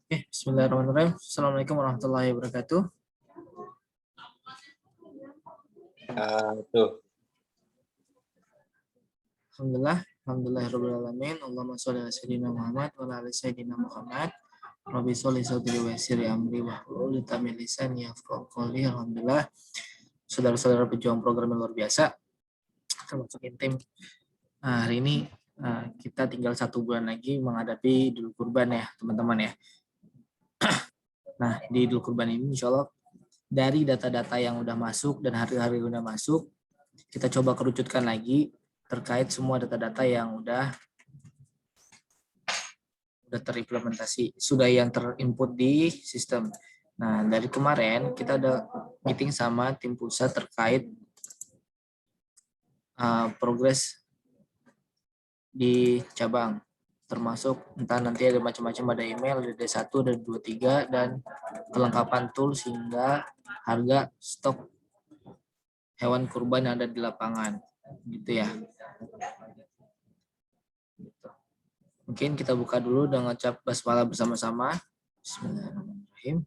Oke, bismillahirrahmanirrahim. Assalamualaikum warahmatullahi wabarakatuh. Tuh. Alhamdulillahirrahmanirrahim. Allahumma sholli ala sayyidina Muhammad wa ala ali sayyidina Muhammad. Rabbi sholli sadri wa yassir amri wahlul 'uqdatam min lisani yafqahu qawli. Alhamdulillah. Saudara-saudara pejuang program yang luar biasa, termasuk tim. Hari ini kita tinggal 1 bulan lagi menghadapi Idul Kurban ya, teman-teman ya. Nah, di Idul Kurban ini insya Allah dari data-data yang udah masuk dan hari-hari udah masuk, kita coba kerucutkan lagi terkait semua data-data yang udah terimplementasi, sudah yang terinput di sistem. Nah, dari kemarin kita ada meeting sama tim pusat terkait progres di cabang, termasuk entah nanti ada macam-macam, ada email, ada D1, ada 23, dan kelengkapan tools hingga harga stok hewan kurban yang ada di lapangan, gitu ya. Mungkin kita buka dulu dengan ucap basmalah bersama-sama. Bismillahirrahmanirrahim.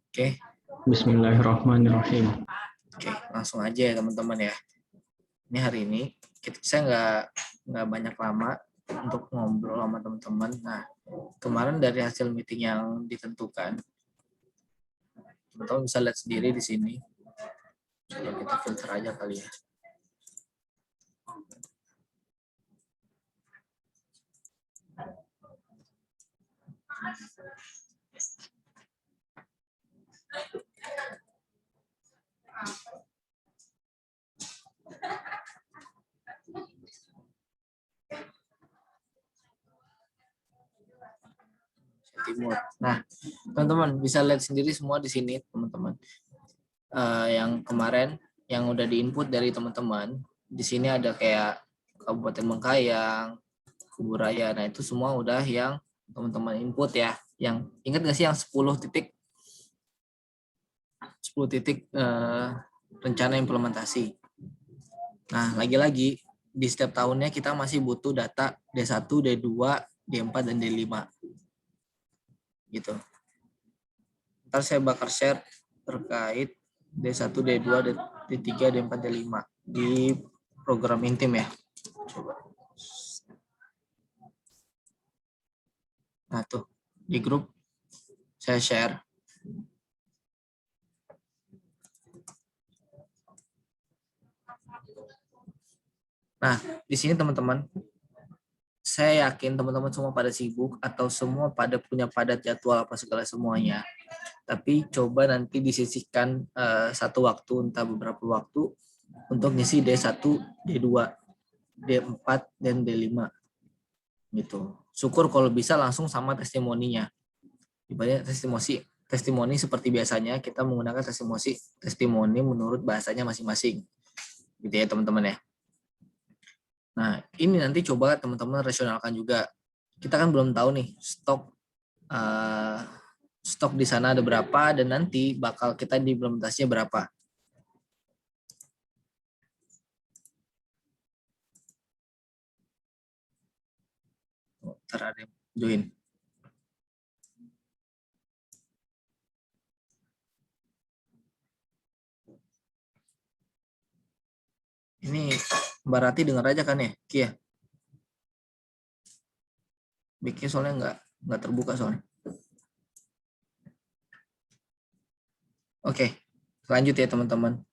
Oke. Bismillahirrahmanirrahim. Oke, langsung aja ya teman-teman ya. Ini hari ini saya nggak banyak lama untuk ngobrol sama teman-teman. Nah, kemarin dari hasil meeting yang ditentukan, teman-teman bisa lihat sendiri di sini. Coba kita filter aja kali ya. Timur. Nah, teman-teman bisa lihat sendiri semua di sini, teman-teman. Yang kemarin yang udah diinput dari teman-teman, di sini ada kayak Kabupaten Bengkayang, Kuburaya. Nah, itu semua udah yang teman-teman input ya. Yang ingat nggak sih yang 10 titik rencana implementasi. Nah, lagi-lagi di setiap tahunnya kita masih butuh data D1, D2, D4, dan D5. Gitu. Ntar saya bakal share terkait D1, D2, D3, D4, D5 di program Intim ya. Coba. Nah tuh, di grup saya share. Nah, di sini teman-teman, saya yakin teman-teman semua pada sibuk atau semua pada punya padat jadwal apa segala semuanya. Tapi coba nanti disisihkan satu waktu, entah beberapa waktu, untuk ngisi D1, D2, D4, dan D5. Gitu. Syukur kalau bisa langsung sama testimoninya. Ibaratnya testimoni seperti biasanya kita menggunakan testimoni menurut bahasanya masing-masing. Gitu ya teman-teman ya. Nah, ini nanti coba teman-teman rasionalkan juga. Kita kan belum tahu nih stok di sana ada berapa dan nanti bakal kita diimplementasinya berapa. Ntar ada yang join. Ini Mbak Rati dengar aja kan ya, Kia? Mic-nya soalnya nggak terbuka soalnya. Oke, lanjut ya teman-teman.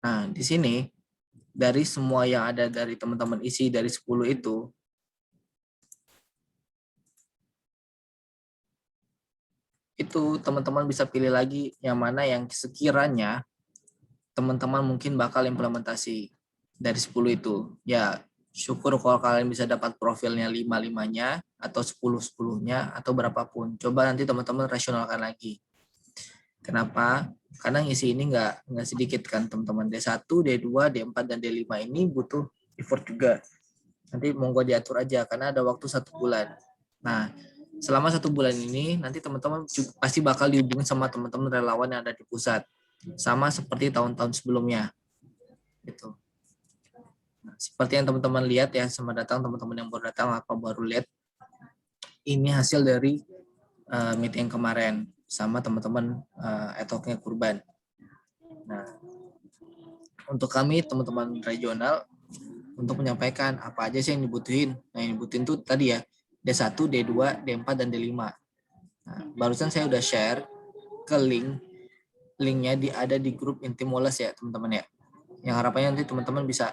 Nah, di sini dari semua yang ada dari teman-teman isi dari 10 itu teman-teman bisa pilih lagi yang mana yang sekiranya teman-teman mungkin bakal implementasi dari 10 itu. Ya, syukur kalau kalian bisa dapat profilnya 5-5-nya atau 10-10-nya atau berapapun. Coba nanti teman-teman rasionalkan lagi. Kenapa? Karena ngisi ini nggak sedikit kan teman-teman. D1, D2, D4, dan D5 ini butuh effort juga. Nanti monggo diatur aja karena ada waktu 1 bulan. Nah, selama 1 bulan ini nanti teman-teman pasti bakal dihubungin sama teman-teman relawan yang ada di pusat. Sama seperti tahun-tahun sebelumnya. Gitu. Nah, seperti yang teman-teman lihat ya, sama datang teman-teman yang baru datang apa baru lihat, ini hasil dari meeting kemarin sama teman-teman etoknya Kurban. Nah, untuk kami teman-teman regional untuk menyampaikan apa aja sih yang dibutuhin. Nah, yang dibutuhin tuh tadi ya D1, D2, D4 dan D5. Nah, barusan saya udah share ke linknya ada di grup inti Moles ya teman-teman ya. Yang harapannya nanti teman-teman bisa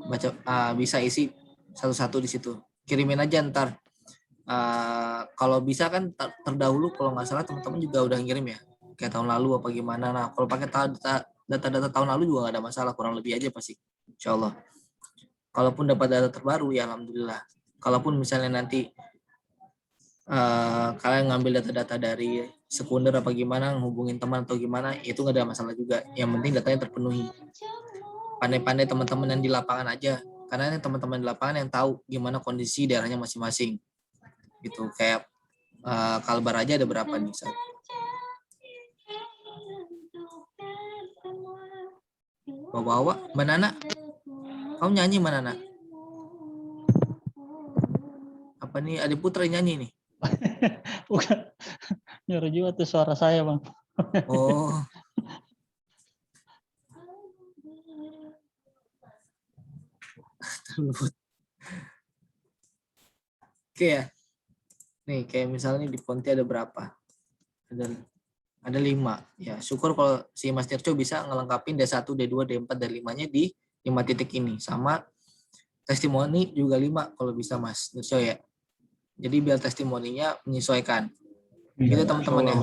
baca bisa isi satu-satu di situ. Kirimin aja ntar. Kalau bisa kan terdahulu kalau nggak salah teman-teman juga udah ngirim ya kayak tahun lalu apa gimana. Nah kalau pakai data-data tahun lalu juga nggak ada masalah, kurang lebih aja pasti insya Allah. Kalaupun dapat data terbaru ya alhamdulillah. Kalaupun misalnya nanti kalian ngambil data-data dari sekunder apa gimana, hubungin teman atau gimana, itu nggak ada masalah juga. Yang penting datanya terpenuhi. Pandai-pandai teman-teman yang di lapangan aja, karena teman-teman di lapangan yang tahu gimana kondisi daerahnya masing-masing. Gitu kayak Kalbar aja ada berapa nih? Bawa-bawa, Mbak Nana, kamu nyanyi Mbak Nana? Apa nih? Adi Putra nyanyi nih? Bukan, nyuruh juga tuh suara saya Bang. Oh. Oke ya. Nih kayak misalnya di Ponti ada berapa? Ada 5. Ya, syukur kalau si Mas Tirco bisa ngelengkapin D1, D2, D4 dan 5-nya di 5 titik ini. Sama testimoni juga 5 kalau bisa Mas Tirco ya. Jadi biar testimoninya menyesuaikan. Gitu teman-teman ya.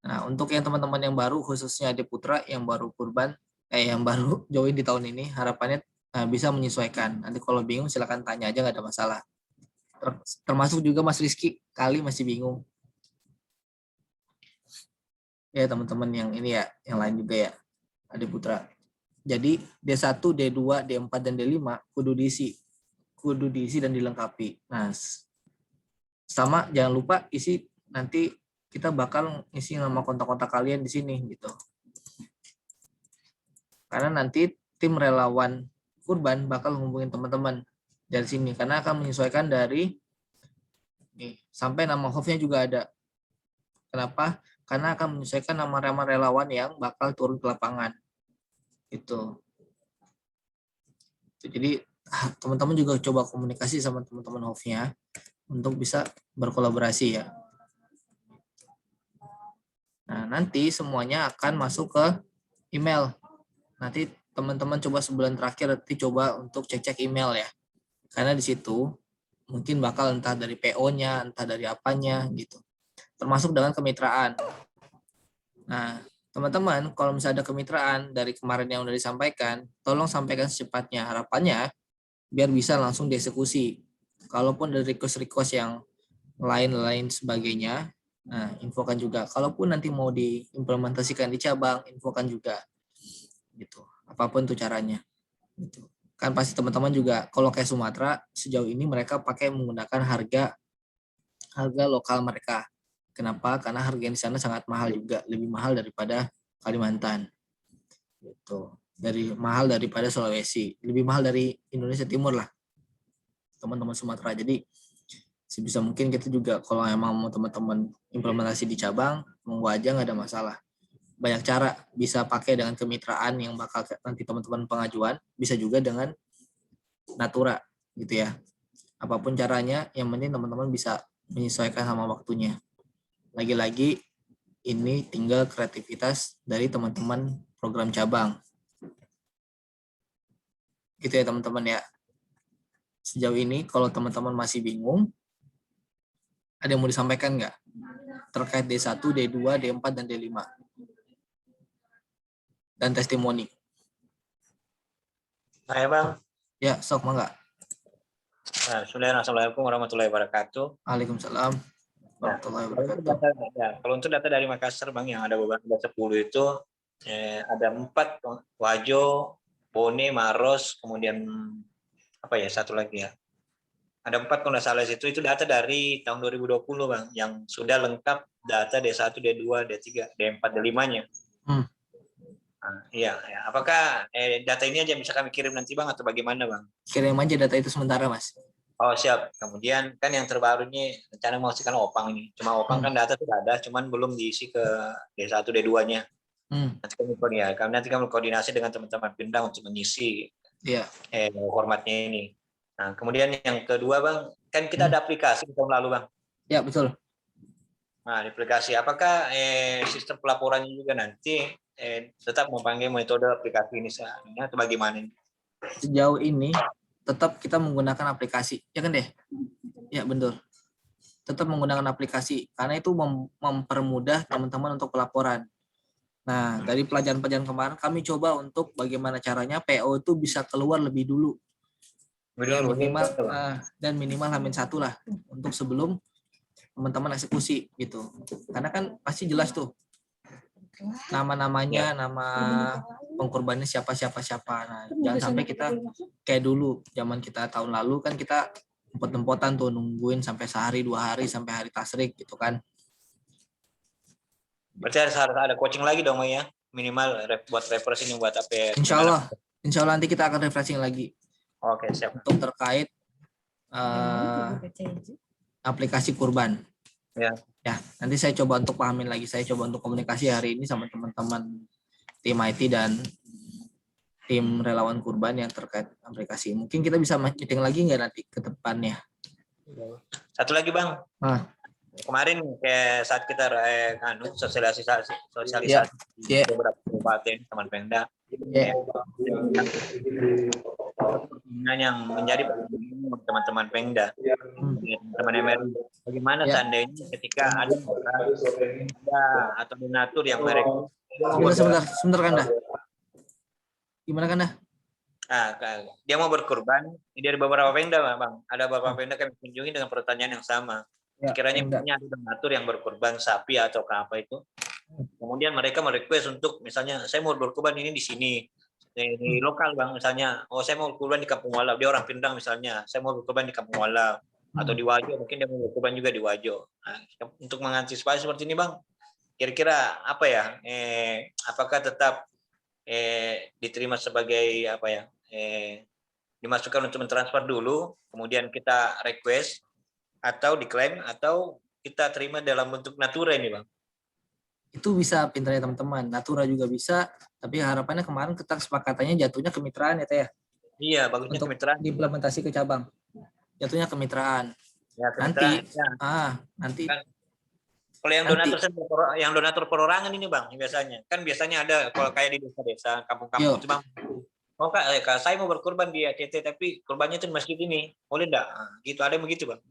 Nah, untuk yang teman-teman yang baru khususnya Ade Putra yang baru yang baru join di tahun ini, harapannya bisa menyesuaikan. Nanti kalau bingung silakan tanya aja, nggak ada masalah. Termasuk juga Mas Rizky kali masih bingung. Ya teman-teman yang ini ya, yang lain juga ya, Ade Putra. Jadi D1, D2, D4 dan D5 kudu diisi dan dilengkapi. Nah, sama jangan lupa isi nanti kita bakal isi nama kontak-kontak kalian di sini gitu. Karena nanti tim relawan Kurban bakal hubungin teman-teman dari sini karena akan menyesuaikan dari nih sampai nama hostnya juga ada. Kenapa? Karena akan menyesuaikan nama-nama relawan yang bakal turun ke lapangan. Itu. Jadi teman-teman juga coba komunikasi sama teman-teman hostnya untuk bisa berkolaborasi ya. Nah, nanti semuanya akan masuk ke email. Nanti teman-teman coba sebulan terakhir nanti coba untuk cek-cek email ya. Karena di situ mungkin bakal entah dari PO-nya, entah dari apanya gitu. Termasuk dengan kemitraan. Nah, teman-teman, kalau misalnya ada kemitraan dari kemarin yang udah disampaikan, tolong sampaikan secepatnya. Harapannya biar bisa langsung dieksekusi. Kalaupun ada request-request yang lain-lain sebagainya, nah infokan juga. Kalaupun nanti mau diimplementasikan di cabang, infokan juga. Gitu. Apapun tuh caranya. Gitu. Kan pasti teman-teman juga kalau kayak Sumatera sejauh ini mereka pakai menggunakan harga lokal mereka. Kenapa? Karena harga di sana sangat mahal juga, lebih mahal daripada Kalimantan. Gitu. Mahal daripada Sulawesi, lebih mahal dari Indonesia Timur lah. Teman-teman Sumatera. Jadi sebisa mungkin kita juga kalau emang mau teman-teman implementasi di cabang, monggo aja nggak ada masalah. Banyak cara, bisa pakai dengan kemitraan yang bakal nanti teman-teman pengajuan, bisa juga dengan natura gitu ya. Apapun caranya, yang penting teman-teman bisa menyesuaikan sama waktunya. Lagi-lagi ini tinggal kreativitas dari teman-teman program cabang. Gitu ya teman-teman ya. Sejauh ini kalau teman-teman masih bingung, ada yang mau disampaikan nggak? Terkait D1, D2, D4, dan D5. Dan testimoni. Saya Bang. Ya, sok mangga. Nah, Assalamualaikum warahmatullahi wabarakatuh. Waalaikumsalam warahmatullahi wabarakatuh. Kalau untuk data dari Makassar Bang yang ada beberapa 10 itu ada 4 Wajo, Bone, Maros, kemudian satu lagi ya. Ada 4 kalau nggak salah itu data dari tahun 2020 Bang yang sudah lengkap data D1, D2, D3, D4, D5-nya. Iya, ya. Apakah data ini aja yang bisa kami kirim nanti Bang atau bagaimana Bang? Kirim aja data itu sementara, Mas. Oh siap. Kemudian kan yang terbaru ini rencana mau kan Opang ini. Cuma Opang kan data sudah ada, cuman belum diisi ke D1, D2-nya. Nanti kami koordinasi dengan teman-teman Pindang untuk mengisi formatnya ini. Nah, kemudian yang kedua Bang, kan kita ada aplikasi tahun lalu Bang. Ya, betul. Nah, di aplikasi apakah sistem pelaporannya juga nanti tetap memanggil metode aplikasi ini atau bagaimana? Sejauh ini tetap kita menggunakan aplikasi, ya kan deh? Ya, betul. Tetap menggunakan aplikasi karena itu mempermudah teman-teman untuk pelaporan. Nah, dari pelajaran-pelajaran kemarin kami coba untuk bagaimana caranya PO itu bisa keluar lebih dulu. Ya, minimal H-1 lah untuk sebelum teman-teman eksekusi gitu. Karena kan pasti jelas tuh nama-namanya, nama pengkorbannya siapa. Nah, jangan sampai kita kayak dulu zaman kita tahun lalu kan kita empot-empotan tuh nungguin sampai sehari 2 hari sampai hari tasrik gitu kan. Berarti harus ada coaching lagi dong ya, minimal buat refreshing buat apa? Insya Allah nanti kita akan refreshing lagi. Oke, siap. Untuk terkait aplikasi kurban. Ya, nanti saya coba untuk pahamin lagi. Saya coba untuk komunikasi hari ini sama teman-teman tim IT dan tim relawan kurban yang terkait aplikasi. Mungkin kita bisa meeting lagi nggak nanti ke depannya? Satu lagi Bang. Kemarin kayak saat kita sosialisasi beberapa kabupaten teman Pemda, yang menjadi teman-teman Pemda, teman MRI, bagaimana seandainya ketika ada atau donatur yang mereka sebentar Kanda. Gimana Kanda? Dia mau berkurban, dia ada beberapa Pemda Bang, ada beberapa Pemda kami kunjungi dengan pertanyaan yang sama. Sekiranya punya donatur yang berkurban sapi atau apa itu, kemudian mereka merequest untuk misalnya saya mau berkurban ini di sini di lokal Bang, misalnya saya mau berkurban di Kampung Walau, dia orang Pindang misalnya, saya mau berkurban di Kampung Walau atau di Wajo, mungkin dia mau berkurban juga di Wajo. Nah, untuk mengantisipasi seperti ini Bang, kira-kira apa ya, apakah tetap diterima sebagai apa ya, dimasukkan untuk mentransfer dulu, kemudian kita request atau diklaim, atau kita terima dalam bentuk natura ini Bang? Itu bisa pintarnya teman-teman, natura juga bisa, tapi harapannya kemarin kita kesepakatannya jatuhnya kemitraan ya Teh ya? Iya, bagusnya untuk kemitraan. Diimplementasi ke cabang, jatuhnya kemitraan. Ya, nanti kan, kalau yang donatur perorangan ini Bang, biasanya ada kalau kayak di desa-desa, kampung-kampung itu Bang, saya mau berkurban di ACT tapi kurbannya itu masjid ini, boleh enggak? Gitu, ada yang begitu Bang.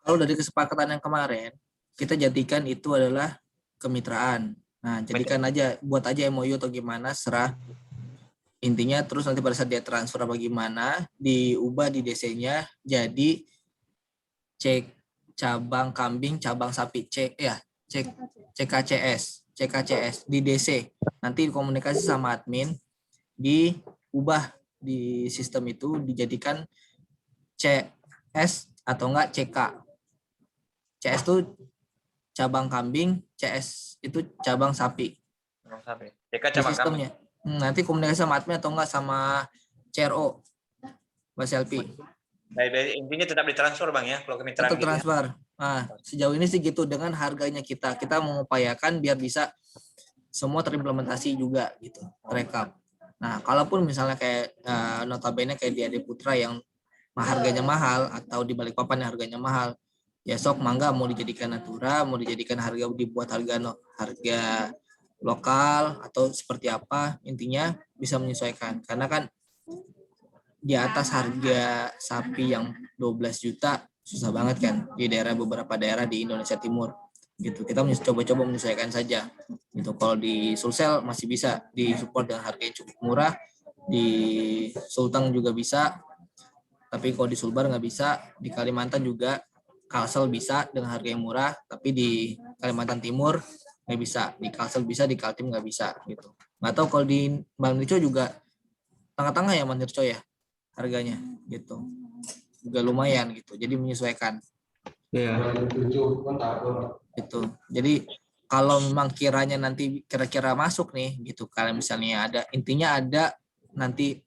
Kalau dari kesepakatan yang kemarin, kita jadikan itu adalah kemitraan. Nah, jadikan aja, buat aja MOU atau gimana, serah. Intinya terus nanti pada saat dia transfer bagaimana, diubah di DC-nya jadi cek cabang kambing, cabang sapi, CKCS di DC. Nanti komunikasi sama admin, diubah di sistem itu dijadikan CS atau enggak CK. CS itu cabang kambing, CS itu cabang sapi. CK cabang sistemnya. Nanti komunikasi sama admin atau enggak sama CRO, Mas LP. Intinya tetap ditransfer Bang ya, kalau kemitraan. Tetap transfer. Nah, sejauh ini sih gitu, dengan harganya kita mengupayakan biar bisa semua terimplementasi juga gitu, terekam. Nah, kalaupun misalnya kayak notabene kayak di Ade Putra yang harganya mahal atau di Balikpapan yang harganya mahal, ya sok mangga mau dijadikan natura, mau dijadikan dibuat harga lokal atau seperti apa, intinya bisa menyesuaikan. Karena kan di atas harga sapi yang 12 juta susah banget kan di beberapa daerah di Indonesia Timur gitu. Kita coba-coba menyesuaikan saja gitu. Kalau di Sulsel masih bisa disupport dengan harga yang cukup murah, di Sulteng juga bisa, tapi kalau di Sulbar nggak bisa. Di Kalimantan juga Kalsel bisa dengan harga yang murah, tapi di Kalimantan Timur nggak bisa. Di Kalsel bisa, di Kaltim nggak bisa gitu. Nggak tahu kalau di Manirco juga tengah-tengah ya Manirco ya harganya gitu, juga lumayan gitu. Jadi menyesuaikan. Iya. Gitu. Jadi kalau memang kiranya nanti kira-kira masuk nih gitu, kalau misalnya intinya ada nanti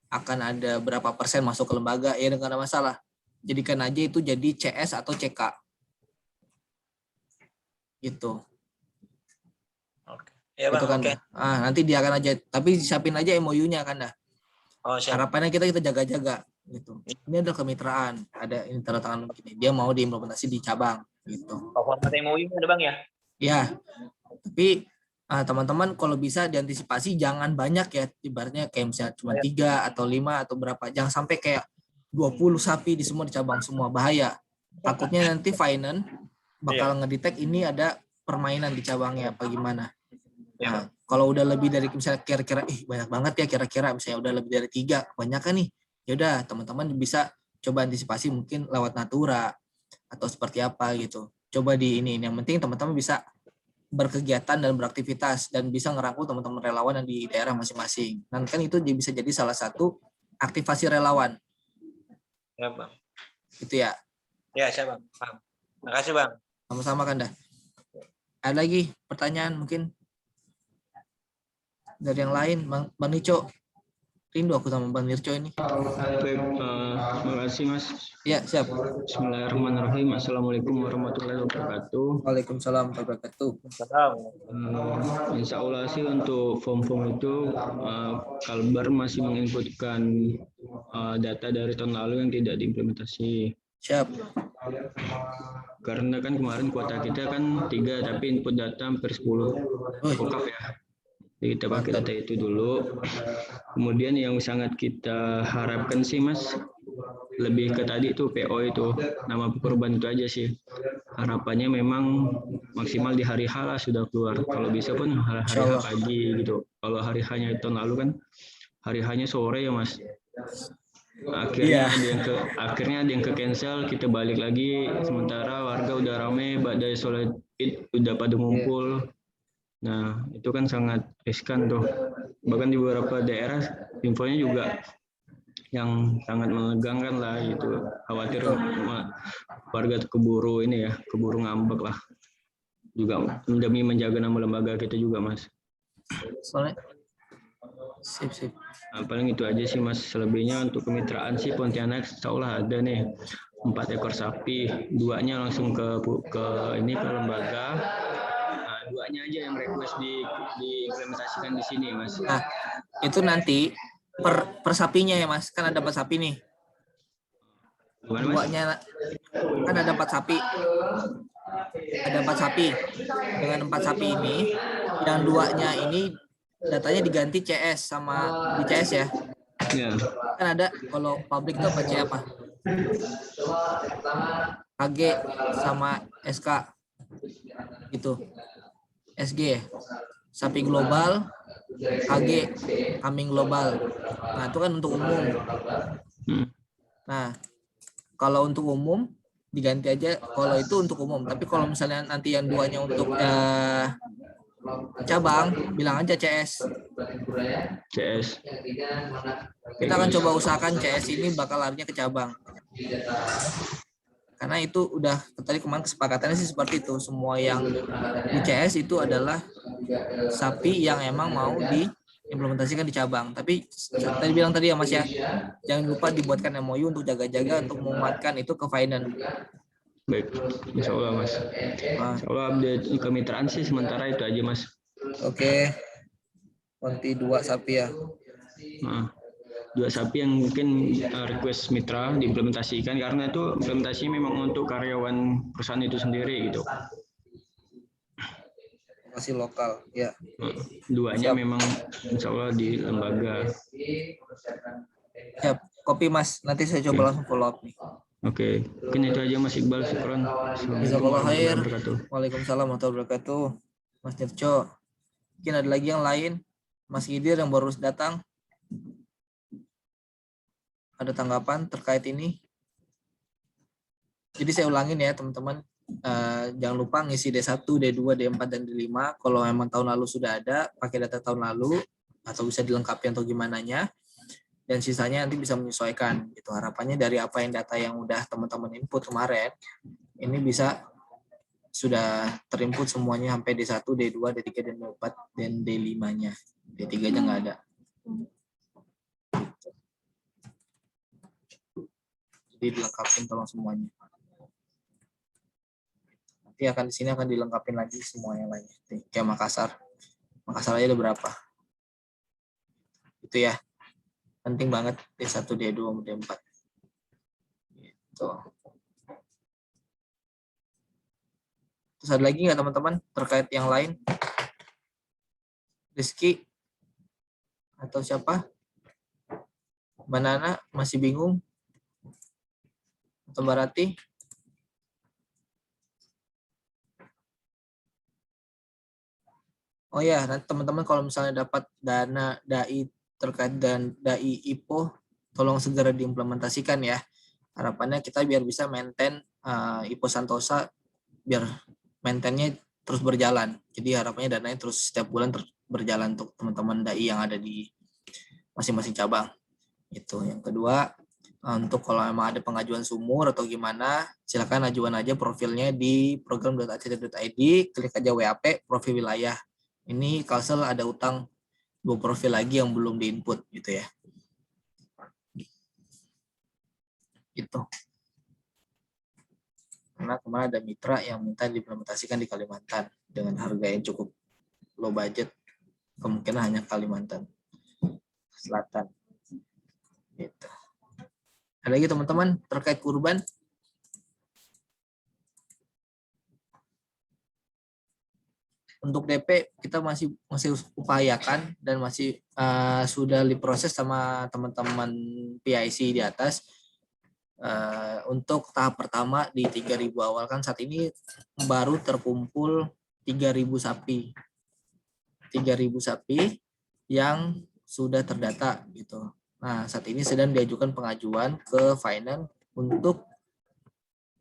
akan ada berapa persen masuk ke lembaga, ya nggak ada masalah. Jadikan aja itu jadi CS atau CK. Gitu. Oke. Ya Itu Bang, kan oke. dah. Nanti dia akan aja, tapi siapin aja MOU-nya kan dah. Oh, siap. Harapannya kita jaga-jaga gitu. Ini ada kemitraan, ada ini tanda tangan begini. Dia mau diimplementasi di cabang gitu. Oh, format MOU ada Bang ya? Ya, tapi teman-teman kalau bisa diantisipasi jangan banyak ya, ibaratnya kayak misalnya cuma 3 atau 5 atau berapa, jangan sampai kayak 20 sapi di semua di cabang semua, bahaya. Takutnya nanti finance bakal ngedetect ini ada permainan di cabangnya apa gimana. Nah, kalau udah lebih dari misalnya kira-kira banyak banget ya, kira-kira misalnya udah lebih dari 3, banyak kan nih. Ya udah teman-teman bisa coba antisipasi mungkin lewat natura atau seperti apa gitu. Coba di ini, yang penting teman-teman bisa berkegiatan dan beraktivitas dan bisa ngerangkul teman-teman relawan yang di daerah masing-masing. Dan kan itu bisa jadi salah satu aktivasi relawan. Ya Bang. Gitu ya. Ya, siap Bang. Paham. Makasih Bang. Sama-sama kan dah. Ada lagi pertanyaan mungkin dari yang lain, Bang Nico? Rindu aku sama Bang Nirco ini. Baik, terima kasih Mas. Ya, siap. Bismillahirrahmanirrahim. Assalamualaikum warahmatullahi wabarakatuh. Waalaikumsalam warahmatullahi wabarakatuh. Insya Allah sih untuk form-form itu Kalbar masih menginputkan data dari tahun lalu yang tidak diimplementasi. Siap. Karena kan kemarin kuota kita kan 3, tapi input data hampir 10. Okap ya. Jadi kita pakai data itu dulu. Kemudian yang sangat kita harapkan sih Mas, lebih ke tadi tuh PO itu, nama korban itu aja sih. Harapannya memang maksimal di hari H lah sudah keluar. Kalau bisa pun hari H pagi gitu. Kalau hari H-nya tahun lalu kan hari H-nya sore ya Mas. Akhirnya ada yang ke cancel, kita balik lagi. Sementara warga udah rame, badai sholat Id udah pada ngumpul. Nah, itu kan sangat riskan tuh. Bahkan di beberapa daerah infonya juga yang sangat menegangkan lah gitu. Khawatir warga keburu ngambek lah. Juga demi menjaga nama lembaga kita juga, Mas. Soalnya sip. Nah, paling itu aja sih Mas. Selebihnya untuk kemitraan sih Pontianak insya ada nih 4 ekor sapi, 2-nya langsung ke lembaga. 2-nya aja yang request diimplementasikan di sini, Mas. Nah, itu nanti per sapinya ya, Mas. Kan ada 4 sapi nih. Duanya kan ada 4 sapi. Ada 4 sapi. Dengan 4 sapi ini, yang 2-nya ini datanya diganti CS sama di CS ya. Iya. Kan ada kalau publik itu apa? KG sama SK. Gitu. SG, sapi global, KG, kambing global. Nah, itu kan untuk umum. Nah, kalau untuk umum diganti aja kalau itu untuk umum. Tapi kalau misalnya nanti yang 2-nya untuk cabang, bilang aja CS. Kita akan coba usahakan CS ini bakal larinya ke cabang. Karena itu udah tadi kemarin kesepakatannya sih seperti itu. Semua yang di CS itu adalah sapi yang emang mau diimplementasikan di cabang. Tapi tadi bilang tadi ya Mas ya, jangan lupa dibuatkan MOU untuk jaga-jaga untuk memuatkan itu ke finance. Baik, insya Allah Mas. Insya Allah update kemitraan sih sementara itu aja Mas. Oke. Nanti 2 sapi ya. 2 sapi yang mungkin request mitra diimplementasikan karena itu implementasi memang untuk karyawan perusahaan itu sendiri gitu. Masih lokal ya. 2-nya memang insya Allah di lembaga. Siap, kopi Mas. Nanti saya coba langsung follow up nih. Oke, mungkin itu aja Mas Iqbal. Syukran. Jazakallah khair. Waalaikumsalam warahmatullahi wabarakatuh. Mas Nirco. Mungkin ada lagi yang lain. Mas Gidir yang baru datang. Ada tanggapan terkait ini? Jadi saya ulangin ya teman-teman. Jangan lupa ngisi D1, D2, D4, dan D5. Kalau memang tahun lalu sudah ada, pakai data tahun lalu. Atau bisa dilengkapi atau gimananya. Dan sisanya nanti bisa menyesuaikan. Gitu. Harapannya dari apa yang data yang udah teman-teman input kemarin, ini bisa sudah terinput semuanya sampai D1, D2, D3, dan D4, dan D5-nya. D3-nya nggak ada. Jadi dilengkapin tolong semuanya. Nanti di sini akan dilengkapin lagi semuanya lainnya. Kayak Makassar. Makassar aja ada berapa? Itu ya. Penting banget D1, D2, D4. Gitu. Terus ada lagi nggak teman-teman terkait yang lain? Rizky? Atau siapa? Mbak Nana masih bingung? Atau Mbak Rati? Oh ya, nanti teman-teman kalau misalnya dapat dana DAI terkait dan DAI IPO, tolong segera diimplementasikan ya. Harapannya kita biar bisa maintain IPO Santosa, biar maintainnya terus berjalan. Jadi harapannya dananya terus setiap bulan terus berjalan untuk teman-teman DAI yang ada di masing-masing cabang. Itu. Yang kedua, untuk kalau memang ada pengajuan sumur atau gimana, silakan ajukan aja profilnya di program.act.id, klik aja WAP, profil wilayah. Ini Kalsel ada utang 2 profil lagi yang belum diinput gitu ya. Gitu. Karena kemarin ada mitra yang minta diimplementasikan di Kalimantan dengan harga yang cukup low budget, kemungkinan hanya Kalimantan Selatan. Gitu. Ada lagi teman-teman terkait kurban? Untuk DP kita masih upayakan dan masih sudah diproses sama teman-teman PIC di atas. Untuk tahap pertama di 3.000 awal kan saat ini baru terkumpul 3.000 sapi. 3.000 sapi yang sudah terdata gitu. Nah, saat ini sedang diajukan pengajuan ke finance untuk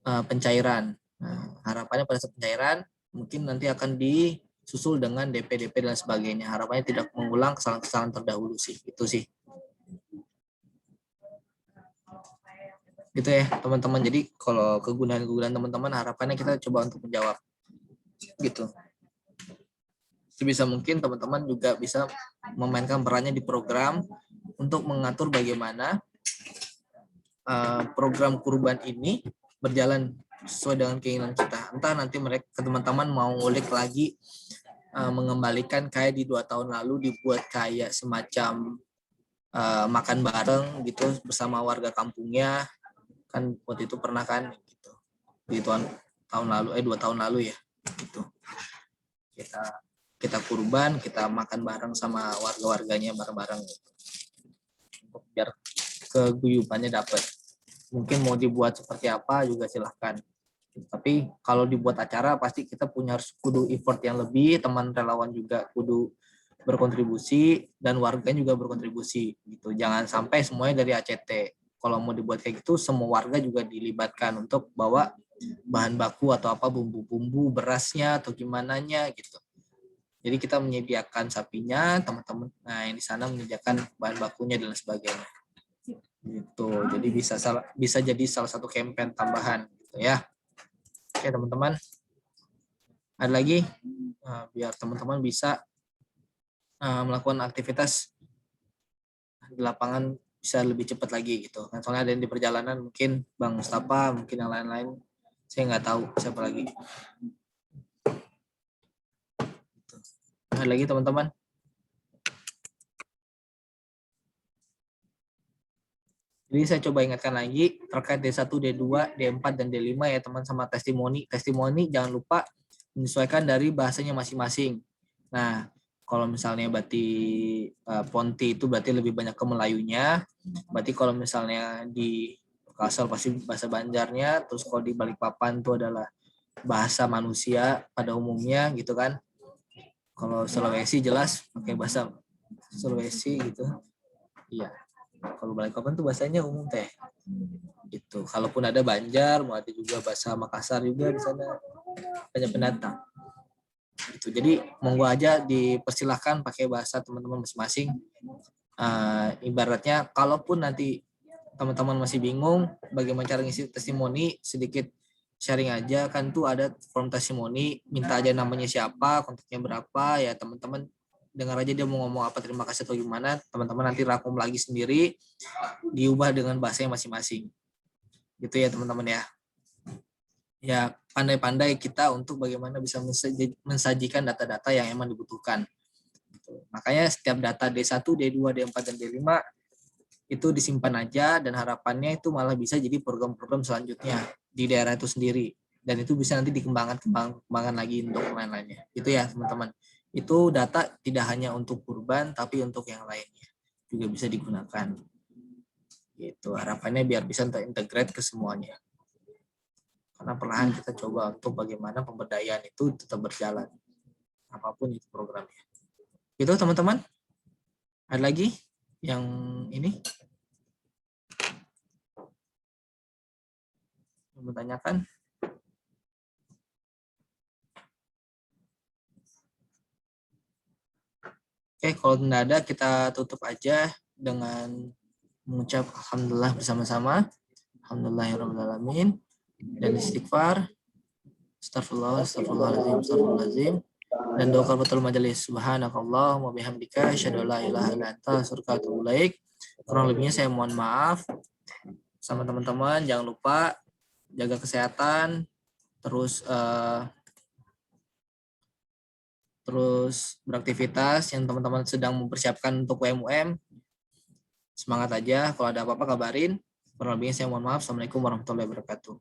pencairan. Nah, harapannya pada saat pencairan mungkin nanti akan disusul dengan DP dan sebagainya. Harapannya tidak mengulang kesalahan-kesalahan terdahulu sih. Itu sih. Gitu ya teman-teman. Jadi kalau kegunaan teman-teman harapannya kita coba untuk menjawab. Gitu. Sebisa mungkin teman-teman juga bisa memainkan perannya di program untuk mengatur bagaimana program kurban ini berjalan sesuai dengan keinginan kita. Entah nanti mereka teman-teman mau ngulik lagi mengembalikan kayak di 2 tahun lalu dibuat kayak semacam makan bareng gitu bersama warga kampungnya, kan waktu itu pernah kan gitu di tahun lalu 2 tahun lalu ya gitu. Kita kurban, kita makan bareng sama warga-warganya bareng-bareng gitu. Untuk biar keguyubannya dapat. Mungkin mau dibuat seperti apa juga silahkan. Tapi kalau dibuat acara pasti kita harus kudu effort yang lebih, teman relawan juga kudu berkontribusi dan warga juga berkontribusi gitu. Jangan sampai semuanya dari ACT. Kalau mau dibuat kayak gitu semua warga juga dilibatkan untuk bawa bahan baku atau apa bumbu-bumbu, berasnya atau gimana nya gitu. Jadi kita menyediakan sapinya, teman-teman yang di sana menyediakan bahan bakunya dan sebagainya. Gitu. Jadi bisa jadi salah satu campaign tambahan gitu ya. Oke teman-teman. Ada lagi biar teman-teman bisa melakukan aktivitas di lapangan bisa lebih cepat lagi gitu. Kan soalnya ada yang di perjalanan mungkin Bang Mustafa, mungkin yang lain-lain saya nggak tahu siapa lagi. Ada lagi teman-teman? Jadi saya coba ingatkan lagi terkait D1, D2, D4, dan D5 ya teman sama testimoni. Testimoni jangan lupa menyesuaikan dari bahasanya masing-masing. Nah, kalau misalnya berarti Ponti itu berarti lebih banyak ke Melayunya. Berarti kalau misalnya di Kalsel pasti bahasa Banjarnya, terus kalau di Balikpapan itu adalah bahasa manusia pada umumnya gitu kan. Kalau Sulawesi jelas pakai bahasa Sulawesi gitu. Iya. Kalau Balikpapan tuh bahasanya umum teh. Gitu. Kalaupun ada Banjar, mau ada juga bahasa Makassar juga di sana. Banyak pendatang. Gitu. Jadi monggo aja dipersilahkan pakai bahasa teman-teman masing-masing. Ibaratnya kalaupun nanti teman-teman masih bingung bagaimana cara ngisi testimoni, sedikit sharing aja, kan tuh ada form testimoni, minta aja namanya siapa, kontaknya berapa, ya teman-teman dengar aja dia mau ngomong apa, terima kasih atau gimana, teman-teman nanti rangkum lagi sendiri, diubah dengan bahasanya masing-masing. Gitu ya teman-teman ya. Ya pandai-pandai kita untuk bagaimana bisa mensajikan data-data yang emang dibutuhkan. Makanya setiap data D1, D2, D4, dan D5 itu disimpan aja, dan harapannya itu malah bisa jadi program-program selanjutnya di daerah itu sendiri, dan itu bisa nanti dikembangkan lagi untuk lain-lainnya. Itu ya teman-teman, itu data tidak hanya untuk kurban tapi untuk yang lainnya juga bisa digunakan. Itu harapannya biar bisa integrate ke semuanya, karena perlahan kita coba untuk bagaimana pemberdayaan itu tetap berjalan apapun itu programnya. Itu teman-teman, ada lagi yang ini bertanyakan? Oke, kalau tidak ada kita tutup aja dengan mengucap alhamdulillah bersama-sama. Alhamdulillahirrahmanirrahim. Dan istighfar. Astagfirullahaladzim. Dan doa kafatul majelis. Subhanakallah wa bihamdika asyhadu an la ilaha illa anta astaghfiruka wa atubu ilaik. Kurang lebihnya saya mohon maaf. Sama teman-teman, jangan lupa jaga kesehatan, terus beraktivitas. Yang teman-teman sedang mempersiapkan untuk WMUM, semangat aja. Kalau ada apa-apa kabarin. Kurang lebihnya saya mohon maaf. Assalamualaikum warahmatullahi wabarakatuh.